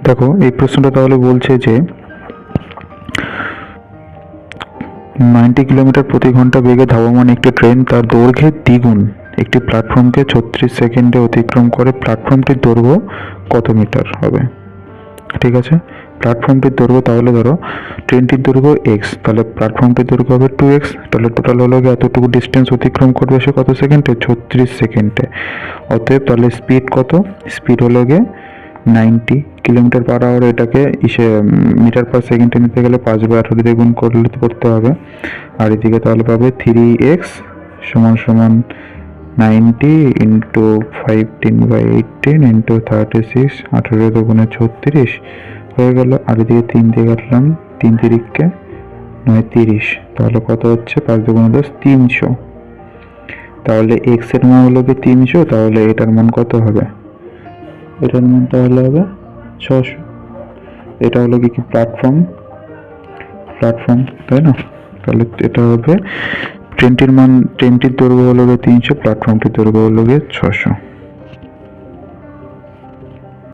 দেখো এই প্রশ্নটা তাহলে বলছে যে 90 কিলোমিটার প্রতি ঘন্টা বেগে ধাবমান একটি ট্রেন তার দৈর্ঘ্যের দ্বিগুণ একটি প্ল্যাটফর্মকে 36 সেকেন্ডে অতিক্রম করে। প্ল্যাটফর্মটির দৈর্ঘ্য কত মিটার হবে? ঠিক আছে, প্ল্যাটফর্মটির দৈর্ঘ্য, তাহলে ধরো ট্রেনটির দৈর্ঘ্য এক্স, তাহলে প্ল্যাটফর্মটির দৈর্ঘ্য হবে 2x, তাহলে টোটাল হলো গিয়ে এতটুকু ডিস্টেন্স অতিক্রম করবে সে কত সেকেন্ডে? 36 সেকেন্ডে। অতএব তাহলে স্পিড কত? স্পিড হলো গিয়ে 90 কিলোমিটার পার আওয়ার। এটাকে মিটার পার সেকেন্ডে নিতে গেলে 5/18 দিয়ে গুণ করতে হবে। আর এদিকে তাহলে পাবে 3x সমান সমান 90 ইন্টু 15/18 ইন্টু 36, 18 দুগুণে 36 হয়ে গেল। আর এদিকে 3 দিয়ে কাটলাম, 3 তিরিককে 9 30, তাহলে কত হচ্ছে? 5 দুগুণে 10, 300। তাহলে এক্স এর মান হলো গিয়ে 300, তাহলে এটার মান কত হবে? এটার মান তাহলে হবে 600। এটা হলো কি প্ল্যাটফর্ম, তাই না? তাহলে এটা হবে ট্রেনটির মান, ট্রেনটির দৈর্ঘ্য হলো গিয়ে 300, প্ল্যাটফর্মটির দৈর্ঘ্য হলো গিয়ে 600।